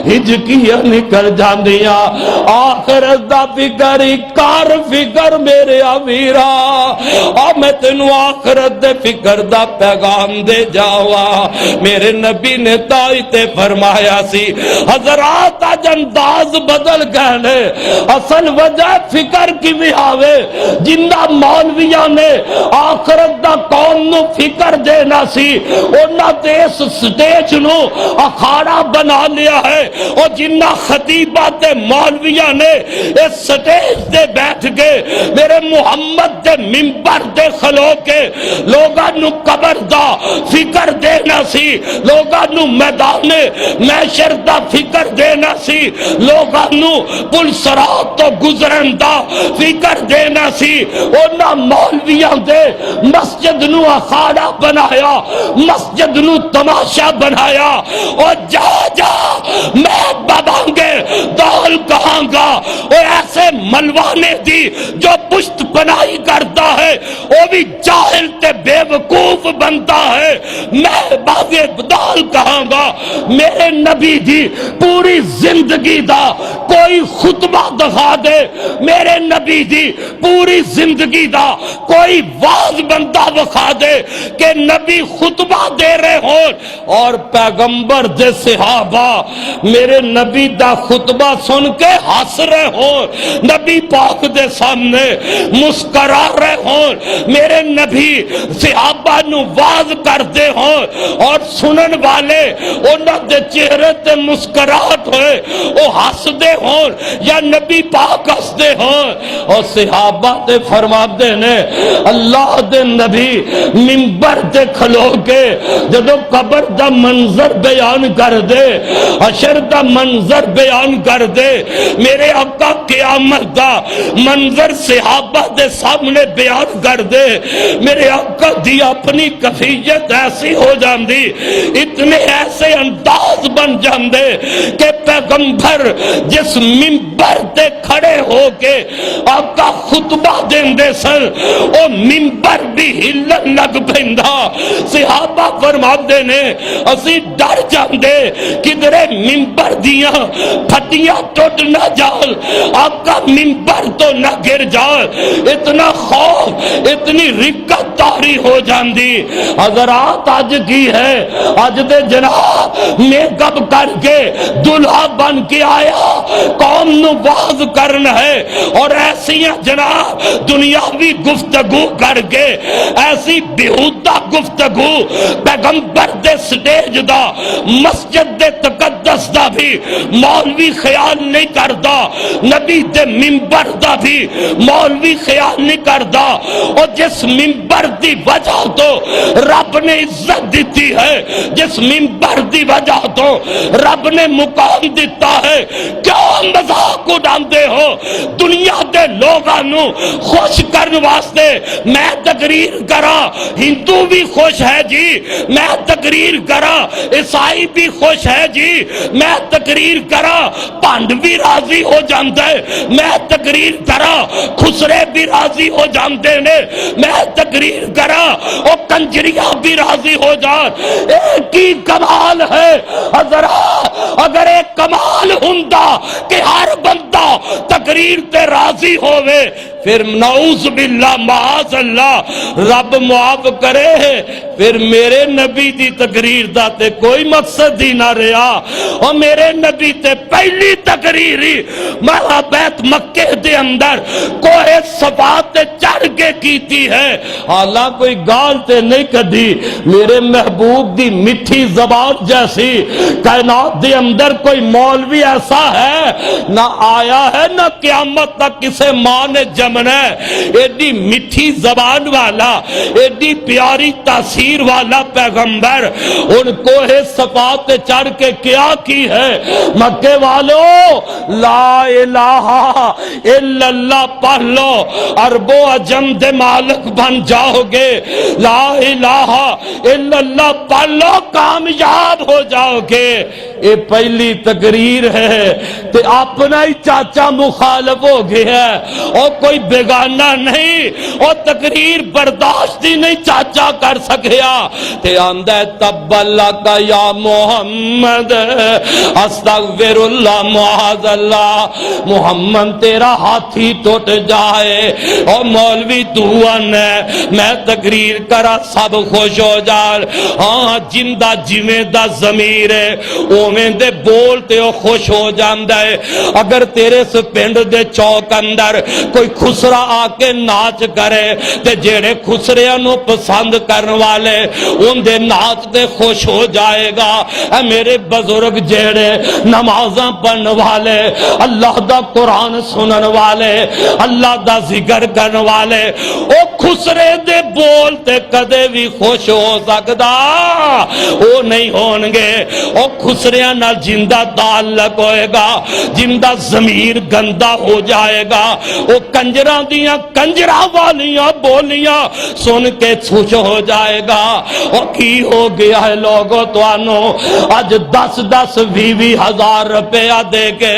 ہجکیاں نکل جاندیاں آخرت دا فکر کر فکر میرے امیرا اور میں تینوں آخرت دے فکر دا پیغام دے جاوا میرے نبی نے تائتے فرمایا سی حضرات آج انداز بدل گئے اصل وجہ فکر کی بھی آوے جنہ مولویاں نے آخرت دا قوم نو فکر دینا سی انہاں تے اس سٹیج نو اکھاڑا بنا لیا ہے اور جنہ خطیبات مولویاں نے اس سٹیج دے بیٹھ گئے میرے محمد دے منبر دے کھلو کے لوگاں نو قبر دا فکر دینا سی لوگاں نو میدان محشر دا فکر دینا سی لوگاں نو پل صراط تو گزرن دا فکر دینا سی انہاں مولویاں دے مسجد نو اکھاڑا بنایا مسجد نو تماشا بنایا اور جا جا میں بابانگے دول کہاں گا وہ ایسے ملوانے دی جو پشت پناہی کرتا ہے وہ بھی جاہل تے بے وقوف بنتا ہے میں باغے دول کہاں گا میرے نبی دی پوری زندگی دا کوئی خطبہ دکھا دے میرے نبی دی پوری زندگی دا کوئی واز بندہ دکھا دے کہ نبی خطبہ دے رہے ہوں اور پیغمبر دے صحابہ میرے نبی دا خطبہ سن کے ہنس رہے ہوں نبی پاک دے سامنے مسکرا رہے ہوں میرے نبی صحابہ نو واز کرتے ہوں اور سنن والے انہاں دے چہرے تے مسکراہٹ ہوئے وہ ہنس دے ہوں یا نبی پاک ہنس دے ہوں اور صحابہ تے فرما دے نے اللہ دے نبی منبر تے کھلو کے جدو قبر دا منظر بیان کر دے حشر دا منظر بیان کر دے میرے آقا قیامت دا منظر صحابہ دے سامنے بیان کر دے میرے آقا دی اپنی کفیت ایسی ہو جاندی اتنے ایسے انداز بن جاندے کہ پیغمبر جس منبر تے کھڑے ہو کے آقا خطبہ دیندے سن او منبر بھی ہلن لگ پیندا صحابہ فرما دے نے اسی ڈر جاندے کدرے منبر دیاں پھٹیاں ٹوٹ نہ جال آقا منبر تو نہ گر جال اتنا خوف اتنی رکت تاری ہو جاندی حضرات آج کی ہے آج دے جناب میک اپ کر کے دلہا بن کے آیا قوم نو واز کرنا ہے اور ایسی جناب دنیاوی گفتگو کر کے ایسی بیہودہ گفتگو پیغمبر دے سٹیج دا مسجد دے تقدس دا بھی مولوی خیال نہیں کردا نبی دے منبر دا بھی مولوی خیال نہیں کردا اور جس منبر دی وجہ تو رب نے عزت دیتی ہے جس منبر دی وجہ تو رب نے مقام دیتا ہے کیوں مذاق اڑاندے ہو دنیا دے لوگاں نو خوش کرنے واسطے میں تقریر کرا ہندو بھی خوش ہے جی میں تقریر کرا عیسائی بھی خوش ہے جی میں تقریر کرا پانڈ بھی راضی ہو جاندے میں تقریر کرا خسرے بھی راضی ہو جاندے نے میں تقریر کرا اور کنجریاں بھی راضی ہو جان ایک ہی کمال ہے حضرات اگر ایک کمال ہوندا کہ ہر بندہ تقریر تے راضی ہوئے پھر نعوذ باللہ معاذ اللہ رب معاف کرے پھر میرے نبی دی تقریر دا تے کوئی مقصد ہی نہ رہا اور میرے نبی تے پہلی تقریر ہی بیت مکہ دے اندر کوہ صفا تے چڑھ کے کیتی ہے حالاں کوئی گال تے نہیں کدی میرے محبوب دی میٹھی زبان جیسی کائنات دے اندر کوئی مولوی ایسا ہے نہ آیا ہے نہ قیامت تک کسے ماں نے جمنا ہے ایڈی میٹھی زبان والا ایڈی پیاری تاثیر والا پیغمبر ان کوہ صفا تے چڑھ کے کیا کی ہے مکے والو لا الہ الا اللہ پڑھ لو عرب و عجم دے مالک بن جاؤ گے لا الہ الا اللہ پڑھ لو کامیاب ہو جاؤ گے یہ پہلی تقریر ہے تے اپنا ہی چاچا مخالف ہو گیا ہے، اور کوئی بیگانہ نہیں، اور تقریر برداشت ہی نہیں چاچا کر سکیا تے آندہ ہے تباللہ کا یا محمد استغفر اللہ معاذ اللہ، محمد تیرا ہاتھی ٹوٹ جائے، اور مولوی دعوان ہے میں تقریر کرا سب خوش ہو جائے۔ ہاں جندہ جویں دا ضمیر ہے اوویں دے بولتے ہو خوش ہو جاندہ ہے۔ اگر تیرے اس پنڈ دے چوک اندر کوئی خسرا آ کے ناچ کرے تے جیڑے خسریاں نو پسند کرن والے ان دے ناچ تے خوش ہو جائے گا۔ اے میرے بزرگ جیڑے نمازاں پڑھن والے، اللہ دا قرآن سنن والے، اللہ دا ذکر کرن والے، او خسرے دے بولتے کدے بھی خوش ہو سکدا او نہیں ہونگے۔ او خسریاں نال جندہ تعلق ہوئے گا، جندہ ضمیر گندہ ہو جائے گا، او کنجراں دیاں کنجراں والیاں بولیاں سن کے خوش ہو جائے گا۔ اور کی ہو گیا ہے لوگوں توانو آج 10-20 ہزار روپیہ دے کے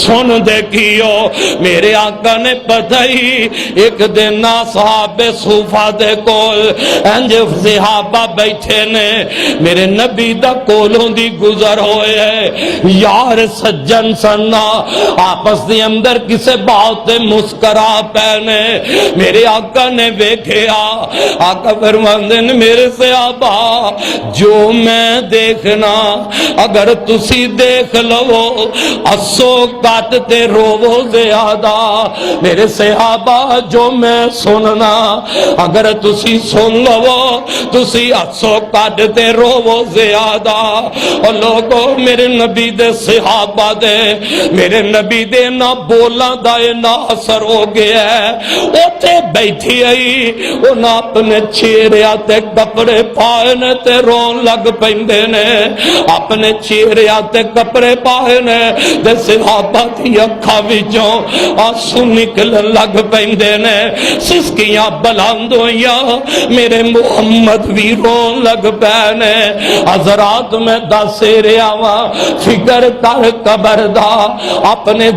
سن دے کیو۔ میرے آقا نے پتائی ایک دن صاحب صوفہ دے کول انج صحابہ بیٹھے نے، میرے نبی دا کولوں دی گزر ہوئے ہے، یار سجن سننا آپس دی اندر کسے بات مسکرا پہنے۔ میرے آقا نے دیکھیا، آقا فرماندے نے میرے صحابہ جو میں دیکھنا اگر تسی دیکھ لو ہسو کاٹتے روو زیادہ، میرے صحابہ جو میں سننا اگر تسی سن لو تسی ہسو کاٹتے روو زیادہ۔ اور لوگوں میرے نبی دے صحابہ دے میرے نبی دے نہ بولاں دائے نہ اثر ہو گیا ہے، اوتے بیٹھی آئی انہاں اپنے چہرے آتے کپڑے پائے نے تے رون لگ پیندے نے، اپنے چہرے آتے کپڑے پائے نے تے صحابہ دی اکھاں وچوں آنسو نکلن لگ پیندے نے، سسکیاں بلند ہویاں میرے محمد بھی رون لگ پینے۔ حضرات میں دس رہا وا فکر کر قبر دا اپنے